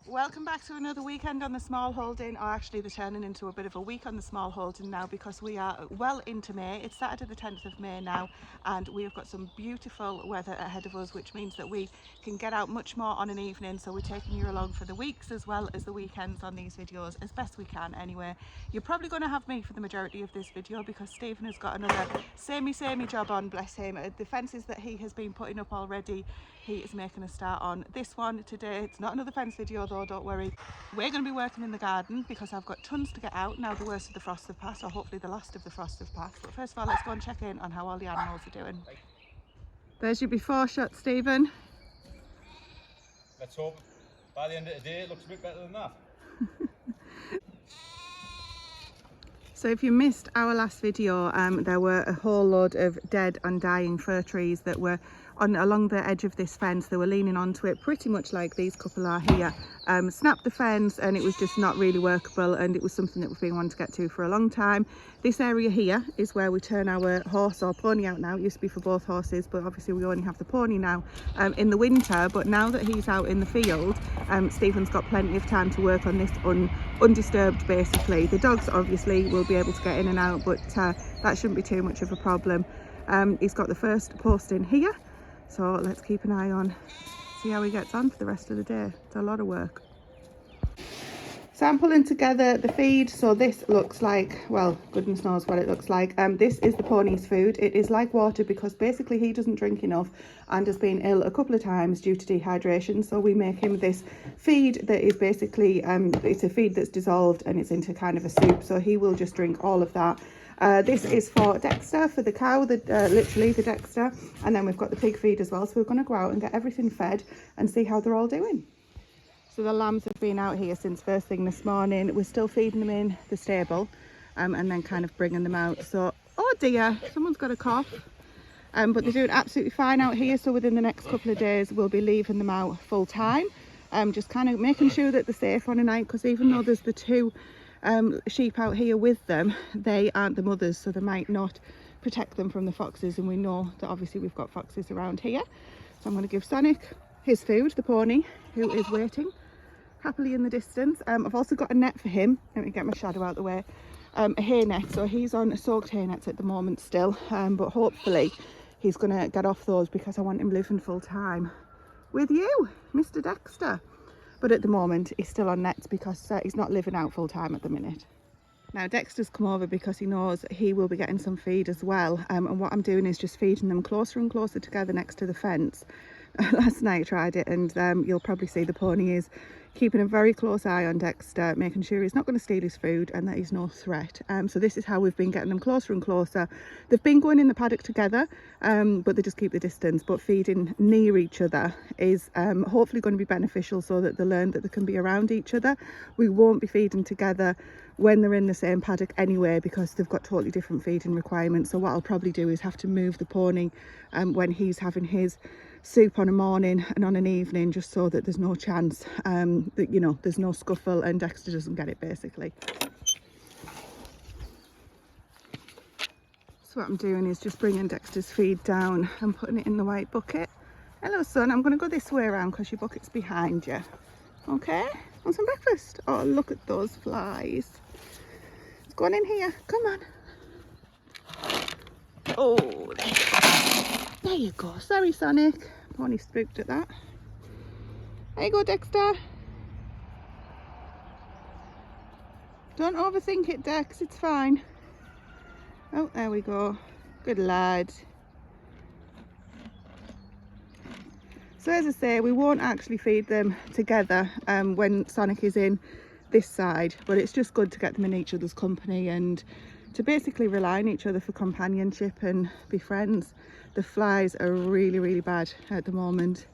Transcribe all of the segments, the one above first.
Welcome back to another weekend on the Smallholding, or actually they're turning into a bit of a week on the Smallholding now because we are well into May. It's Saturday the 10th of May now, and we have got some beautiful weather ahead of us, which means that we can get out much more on an evening. So we're taking you along for the weeks as well as the weekends on these videos as best we can anyway. You're probably going to have me for the majority of this video because Stephen has got another samey job on, bless him. The fences that he has been putting up already, he is making a start on. This one today, it's not another fence video though, don't worry. We're going to be working in the garden because I've got tons to get out now. The worst of the frosts have passed, or hopefully the last of the frosts have passed. But first of all, let's go and check in on how all the animals are doing. There's your before shot, Stephen. Let's hope by the end of the day it looks a bit better than that. So if you missed our last video, there were a whole load of dead and dying fir trees that were along the edge of this fence. They were leaning onto it pretty much like these couple are here. Snapped the fence and it was just not really workable, and it was something that we've been wanting to get to for a long time. This area here is where we turn our horse or pony out now. It used to be for both horses, but obviously we only have the pony now in the winter. But now that he's out in the field, Stephen's got plenty of time to work on this undisturbed basically. The dogs obviously will be able to get in and out, but that shouldn't be too much of a problem. He's got the first post in here, so let's keep an eye on, see how he gets on for the rest of the day. It's a lot of work. So I'm pulling together the feed. So this looks like, well, goodness knows what it looks like. This is the pony's food. It is like water because basically he doesn't drink enough and has been ill a couple of times due to dehydration. So we make him this feed that is basically, it's a feed that's dissolved and it's into kind of a soup. So he will just drink all of that. This is for Dexter, for the cow, literally the Dexter. And then we've got the pig feed as well. So we're going to go out and get everything fed and see how they're all doing. So the lambs have been out here since first thing this morning. We're still feeding them in the stable and then kind of bringing them out. So, oh dear, someone's got a cough. But they're doing absolutely fine out here. So within the next couple of days, we'll be leaving them out full time. Just kind of making sure that they're safe on a night, because even though there's the two sheep out here with them, they aren't the mothers. So they might not protect them from the foxes. And we know that obviously we've got foxes around here. So I'm going to give Sonic his food, the pony, who is waiting happily in the distance. I've also got a net for him. Let me get my shadow out of the way. A hay net, so he's on soaked hay nets at the moment still, but hopefully he's going to get off those because I want him living full time with you, Mr. Dexter. But at the moment he's still on nets because he's not living out full time at the minute. Now Dexter's come over because he knows he will be getting some feed as well, and what I'm doing is just feeding them closer and closer together next to the fence. Last night I tried it, and you'll probably see the pony is keeping a very close eye on Dexter, making sure he's not going to steal his food and that he's no threat. So this is how we've been getting them closer and closer. They've been going in the paddock together, but they just keep the distance. But feeding near each other is hopefully going to be beneficial, so that they learn that they can be around each other. We won't be feeding together when they're in the same paddock anyway, because they've got totally different feeding requirements. So what I'll probably do is have to move the pony when he's having his soup on a morning and on an evening, just so that there's no chance that, you know, there's no scuffle and Dexter doesn't get it basically. So what I'm doing is just bringing Dexter's feed down and putting it in the white bucket. Hello son, I'm going to go this way around because your bucket's behind you. Okay, want some breakfast? Oh, look at those flies. It's going in here, come on. Oh, there you go. Sorry Sonic, pony spooked at that. There you go Dexter. Don't overthink it Dex, it's fine. Oh, there we go. Good lad. So as I say, we won't actually feed them together when Sonic is in this side, but it's just good to get them in each other's company and to basically rely on each other for companionship and be friends. The flies are really bad at the moment.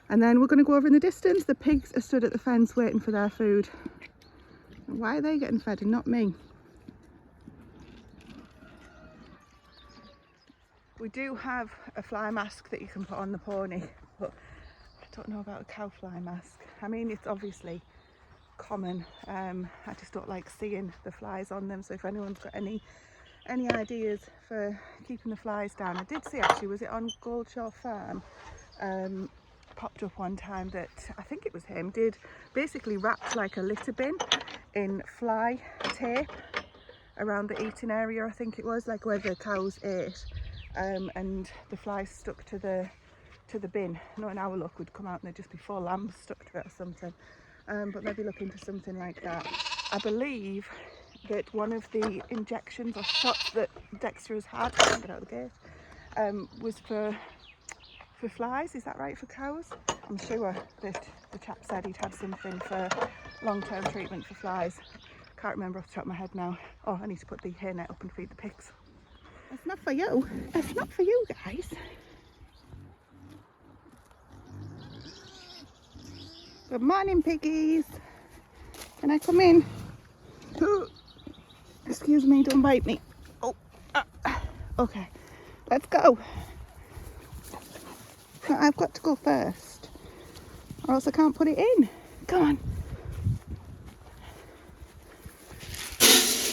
And then we're going to go over in the distance. The pigs are stood at the fence waiting for their food. Why are they getting fed and not me? We do have a fly mask that you can put on the pony, but I don't know about a cow fly mask. I mean, it's obviously common. I just don't like seeing the flies on them. So if anyone's got any ideas for keeping the flies down, I did see actually, was it on Goldshaw Farm? popped up one time that I think it was him did basically wrapped like a litter bin in fly tape around the eating area, I think it was, like where the cows ate, and the flies stuck to the bin. Not in our luck would come out and there'd just be 4 lambs stuck to it or something, but maybe look into something like that. I believe that one of the injections or shots that Dexter has had, I can't get out of the gate, was for flies. Is that right, for cows? I'm sure that the chap said he'd had something for long-term treatment for flies. Can't remember off the top of my head now. Oh, I need to put the hay net up and feed the pigs. It's not for you. It's not for you guys. Good morning, piggies. Can I come in? Excuse me, don't bite me. Oh, okay. Let's go. I've got to go first, or else I can't put it in. Come on.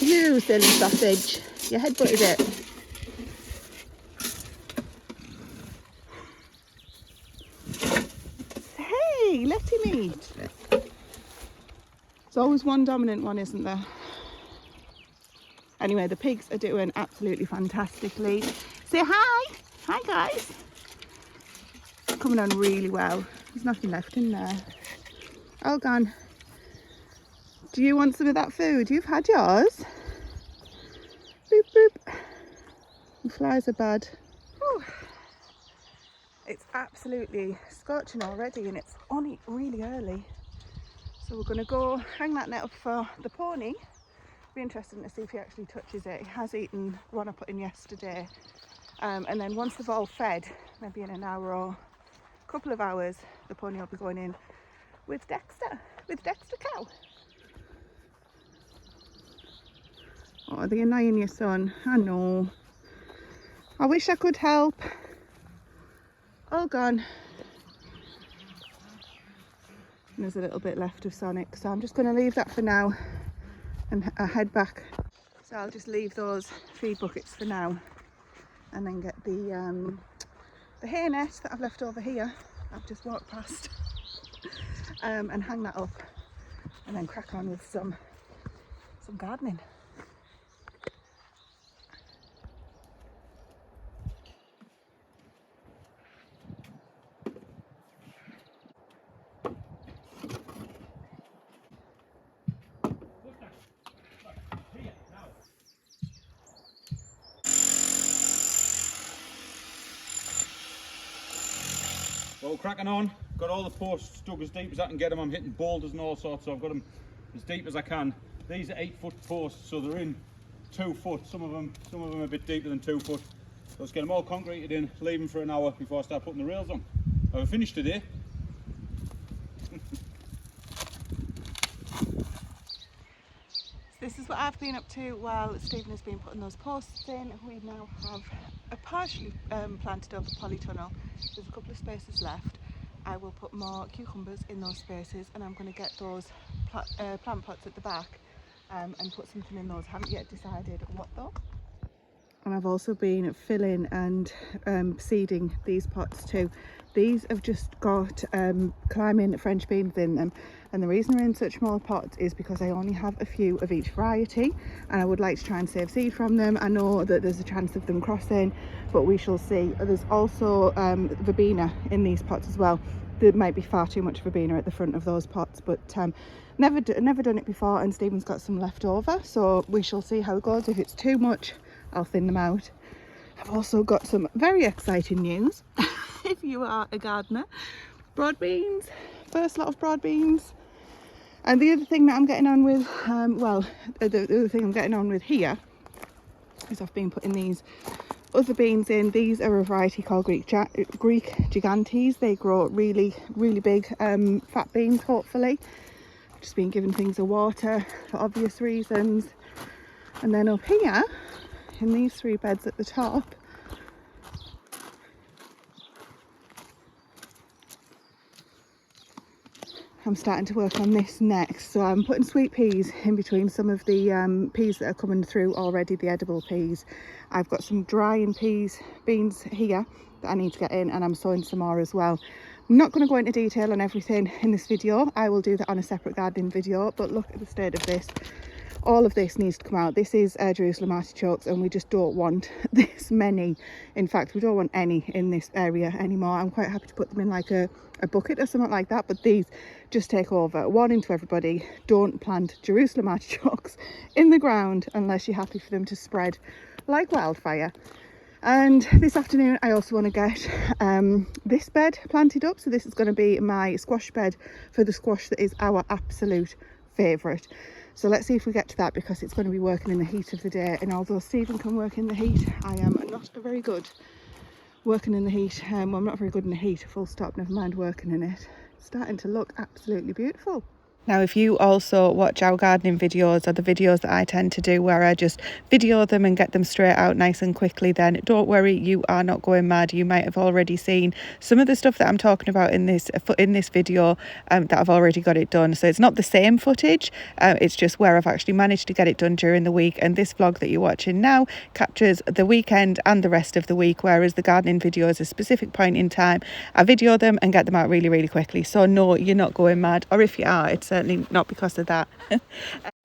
You silly sausage. Your head butted it. Hey, let him eat. There's always one dominant one, isn't there? Anyway, the pigs are doing absolutely fantastically. Say hi. Hi, guys. Coming on really well. There's nothing left in there. All gone. Do you want some of that food? You've had yours. Boop, boop. The flies are bad. Whew. It's absolutely scorching already and it's only really early. So we're going to go hang that net up for the pony. Be interesting to see if he actually touches it. He has eaten one I put in yesterday. And then once they've all fed, maybe in an hour or a couple of hours, the pony will be going in with Dexter cow. Oh, they're annoying your son. I know. I wish I could help. All gone. And there's a little bit left of Sonic, so I'm just going to leave that for now and head back. So I'll just leave those feed buckets for now and then get the hay net that I've left over here. I've just walked past and hang that up and then crack on with some gardening. Well, cracking on. Got all the posts dug as deep as I can get them. I'm hitting boulders and all sorts, so I've got them as deep as I can. These are 8-foot posts, so they're in 2 foot. Some of them are a bit deeper than 2 foot. So let's get them all concreted in, leave them for an hour before I start putting the rails on. I've finished today. This is what I've been up to while Stephen has been putting those posts in. We now have a partially planted over polytunnel. There's a couple of spaces left. I will put more cucumbers in those spaces and I'm going to get those plant pots at the back and put something in those. I haven't yet decided what though. And I've also been filling and seeding these pots too. These have just got climbing French beans in them, and the reason they're in such small pots is because I only have a few of each variety and I would like to try and save seed from them. I know that there's a chance of them crossing, but we shall see. There's also verbena in these pots as well. There might be far too much verbena at the front of those pots, but never done it before, and Stephen's got some left over, so we shall see how it goes. If it's too much, I'll thin them out. I've also got some very exciting news. If you are a gardener, broad beans, first lot of broad beans. And the other thing that I'm getting on with, the other thing I'm getting on with here is I've been putting these other beans in. These are a variety called Greek Gigantes. They grow really big fat beans, hopefully. I've just been giving things a water for obvious reasons. And then up here in these 3 beds at the top, I'm starting to work on this next. So I'm putting sweet peas in between some of the peas that are coming through already, the edible peas. I've got some drying beans here that I need to get in, and I'm sowing some more as well. I'm not going to go into detail on everything in this video. I will do that on a separate gardening video, but look at the state of this. All of this needs to come out. This is Jerusalem artichokes, and we just don't want this many. In fact, we don't want any in this area anymore. I'm quite happy to put them in like a bucket or something like that, but these just take over. Warning to everybody, don't plant Jerusalem artichokes in the ground unless you're happy for them to spread like wildfire. And this afternoon I also want to get this bed planted up. So this is going to be my squash bed for the squash that is our absolute favourite. So let's see if we get to that, because it's going to be working in the heat of the day. And although Stephen can work in the heat, I am not very good working in the heat. Well, I'm not very good in the heat, full stop, never mind working in it. It's starting to look absolutely beautiful. Now, if you also watch our gardening videos, or the videos that I tend to do where I just video them and get them straight out nice and quickly, then don't worry, you are not going mad. You might have already seen some of the stuff that I'm talking about in this video that I've already got it done. So it's not the same footage, it's just where I've actually managed to get it done during the week. And this vlog that you're watching now captures the weekend and the rest of the week, whereas the gardening video is a specific point in time. I video them and get them out really, really quickly. So no, you're not going mad, or if you are, it's certainly not because of that.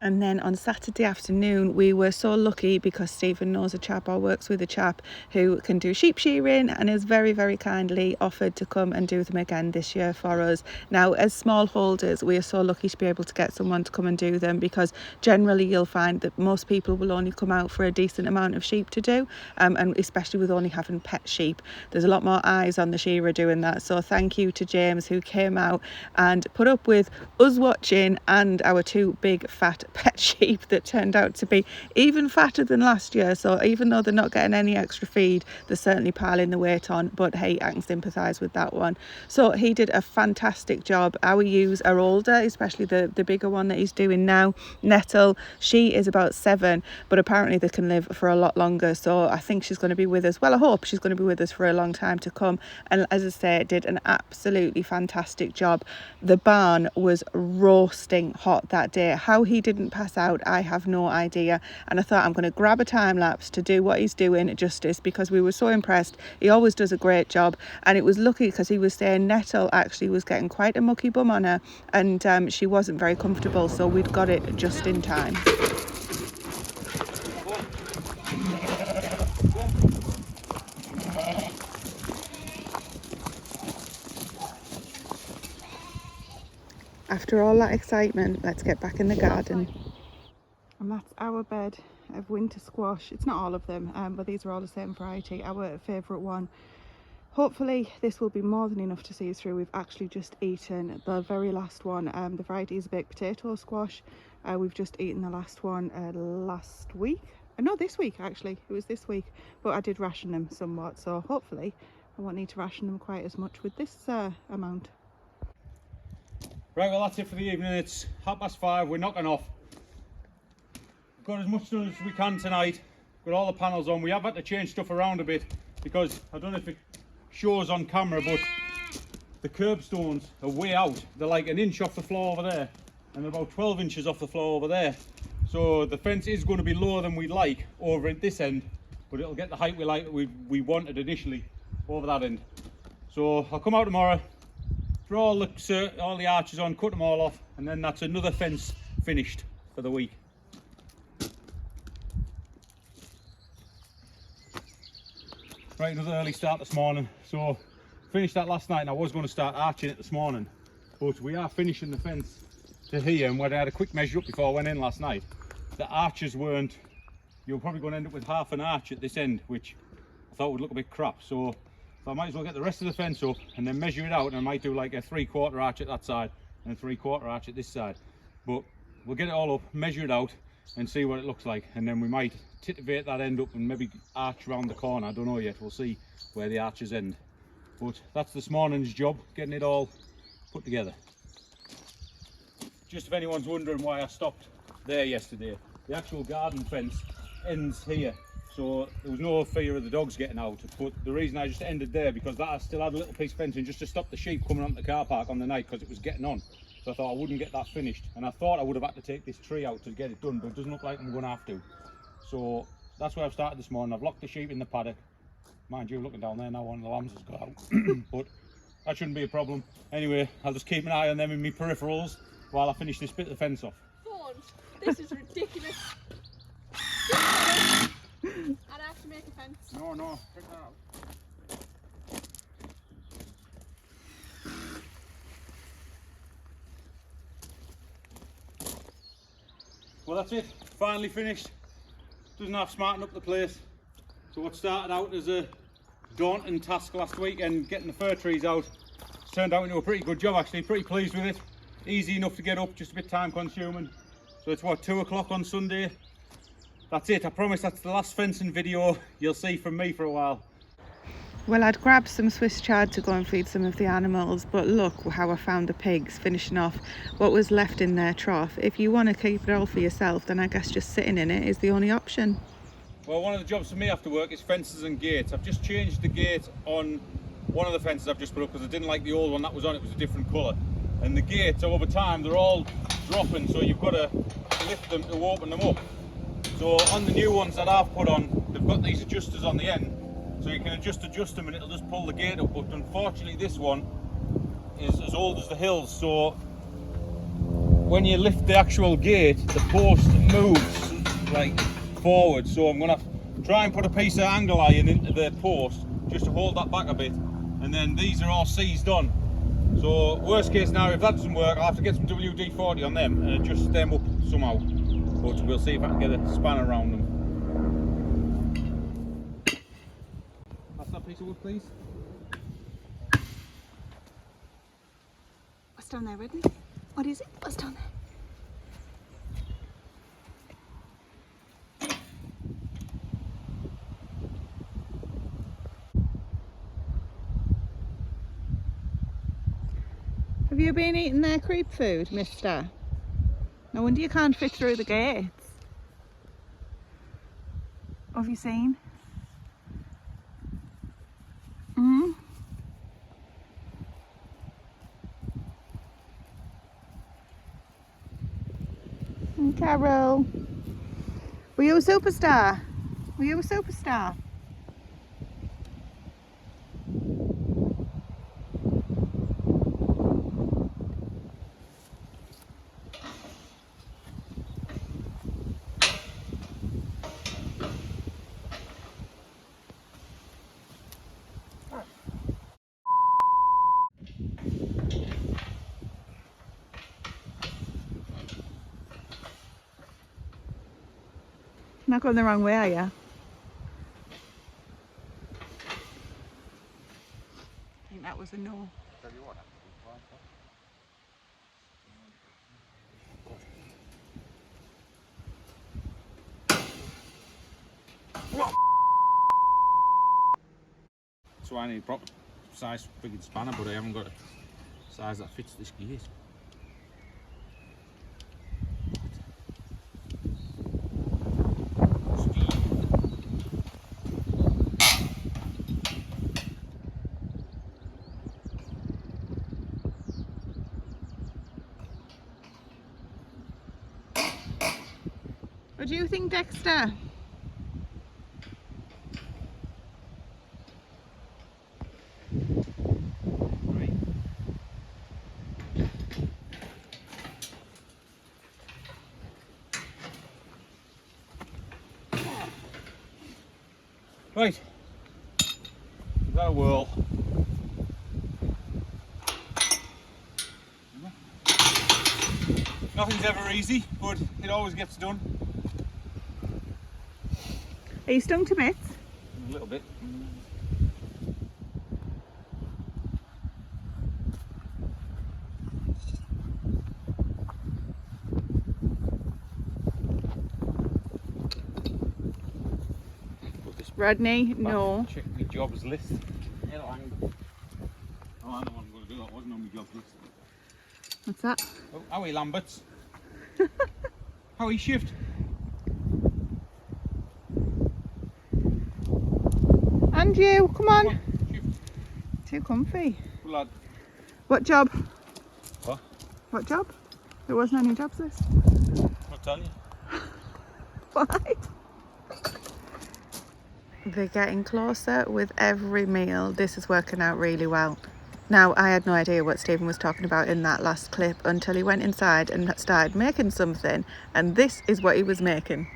And then on Saturday afternoon, we were so lucky because Stephen knows a chap, or works with a chap who can do sheep shearing, and has very, very kindly offered to come and do them again this year for us. Now, as smallholders, we are so lucky to be able to get someone to come and do them, because generally you'll find that most people will only come out for a decent amount of sheep to do, and especially with only having pet sheep, there's a lot more eyes on the shearer doing that. So thank you to James, who came out and put up with us watching and our two big fat pet sheep that turned out to be even fatter than last year. So even though they're not getting any extra feed, they're certainly piling the weight on, but hey, I can sympathise with that one. So he did a fantastic job. Our ewes are older, especially the bigger one that he's doing now, Nettle. She is about 7, but apparently they can live for a lot longer, so I think she's going to be with us, well, I hope she's going to be with us for a long time to come. And as I say, did an absolutely fantastic job. The barn was roasting hot that day. How he didn't pass out, I have no idea. And I thought, I'm going to grab a time lapse to do what he's doing justice, because we were so impressed. He always does a great job, and it was lucky because he was saying Nettle actually was getting quite a mucky bum on her, and she wasn't very comfortable, so we've got it just in time. After all that excitement, let's get back in the garden. And that's our bed of winter squash. It's not all of them, but these are all the same variety, our favourite one. Hopefully this will be more than enough to see us through. We've actually just eaten the very last one. The variety is baked potato squash. We've just eaten the last one last week. No, this week actually. It was this week, but I did ration them somewhat, so hopefully I won't need to ration them quite as much with this amount. Right, well that's it for the evening. It's 5:30, we're knocking off. We've got as much done as we can tonight. Got all the panels on. We have had to change stuff around a bit because I don't know if it shows on camera, but the curbstones are way out. They're like an inch off the floor over there, and they're about 12 inches off the floor over there. So the fence is going to be lower than we'd like over at this end, but it'll get the height we wanted initially over that end. So I'll come out tomorrow, throw all the arches on, cut them all off, and then that's another fence finished for the week. Right, another early start this morning. So finished that last night, and I was going to start arching it this morning, but we are finishing the fence to here. And when I had a quick measure up before I went in last night, the arches weren't, you're probably going to end up with half an arch at this end, which I thought would look a bit crap. So I might as well get the rest of the fence up and then measure it out, and I might do like a 3/4 arch at that side and a 3/4 arch at this side. But we'll get it all up, measure it out and see what it looks like, and then we might titivate that end up and maybe arch around the corner. I don't know yet, we'll see where the arches end. But that's this morning's job, getting it all put together. Just if anyone's wondering why I stopped there yesterday, the actual garden fence ends here, so there was no fear of the dogs getting out. But the reason I just ended there, because that I still had a little piece of fencing just to stop the sheep coming onto the car park on the night, because it was getting on. So I thought I wouldn't get that finished, and I thought I would have had to take this tree out to get it done, but it doesn't look like I'm going to have to. So that's where I've started this morning. I've locked the sheep in the paddock. Mind you, looking down there now, one of the lambs has got out. But that shouldn't be a problem. Anyway, I'll just keep an eye on them in my peripherals while I finish this bit of the fence off. This is ridiculous. I'd have to make a fence. No, check that out. Well, that's it. Finally finished. Doesn't have smarten up the place. So what started out as a daunting task last weekend, getting the fir trees out, it's turned out into a pretty good job actually. Pretty pleased with it. Easy enough to get up, just a bit time consuming. So it's what, 2 o'clock on Sunday. That's it. I promise that's the last fencing video you'll see from me for a while. Well, I'd grabbed some Swiss chard to go and feed some of the animals, but look how I found the pigs finishing off what was left in their trough. If you want to keep it all for yourself, then I guess just sitting in it is the only option. Well, one of the jobs for me after work is fences and gates. I've just changed the gate on one of the fences I've just put up because I didn't like the old one that was on. It was a different colour. And the gates, over time, they're all dropping, so you've got to lift them to open them up. So on the new ones that I've put on, they've got these adjusters on the end. So you can adjust them and it'll just pull the gate up, but unfortunately this one is as old as the hills, so when you lift the actual gate, the post moves like forward, so I'm going to try and put a piece of angle iron into the post just to hold that back a bit, and then these are all seized on. So worst case scenario, if that doesn't work, I'll have to get some WD-40 on them and adjust them up somehow, but we'll see if I can get a span around them. That piece of wood, please. What's down there, Redney? What is it? What's down there? Have you been eating their creep food, mister? No wonder you can't fit through the gates. Have you seen? Carol, were you a superstar? Were you a superstar? Not going the wrong way, are you? I think that was a no. So I need a proper size friggin' spanner, but I haven't got a size that fits this gate. What do you think, Dexter? Right, give that a whirl. Nothing's ever easy, but it always gets done. Are you stung to bits? A little bit. Rodney, no. Check my jobs list. Oh, I know what I'm going to do. That wasn't on my jobs list. What's that? Oh, how are you, Lamberts? How are you, shift? And you, come on. Come on, shift. Too comfy. Good lad. What job? What? What job? There wasn't any jobs list. I'll tell you. Why? They're getting closer with every meal. This is working out really well. Now, I had no idea what Stephen was talking about in that last clip until he went inside and started making something, and this is what he was making.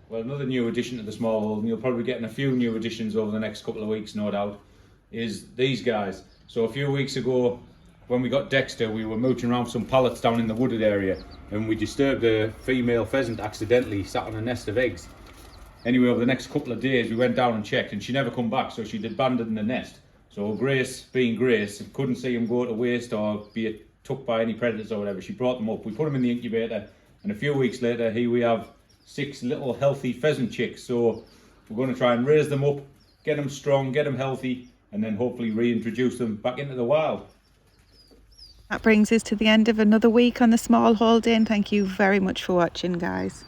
Well, another new addition to the Smallholding, and you'll probably be getting a few new additions over the next couple of weeks, no doubt, is these guys. So a few weeks ago, when we got Dexter, we were mooching around some pallets down in the wooded area, and we disturbed a female pheasant accidentally, sat on a nest of eggs. Anyway, over the next couple of days, we went down and checked, and she never come back, so she'd abandoned the nest. So Grace, being Grace, couldn't see him go to waste or be took by any predators or whatever. She brought them up. We put them in the incubator, and a few weeks later, here we have 6 little healthy pheasant chicks. So we're going to try and raise them up, get them strong, get them healthy, and then hopefully reintroduce them back into the wild. That brings us to the end of another week on the Smallholding. Thank you very much for watching, guys.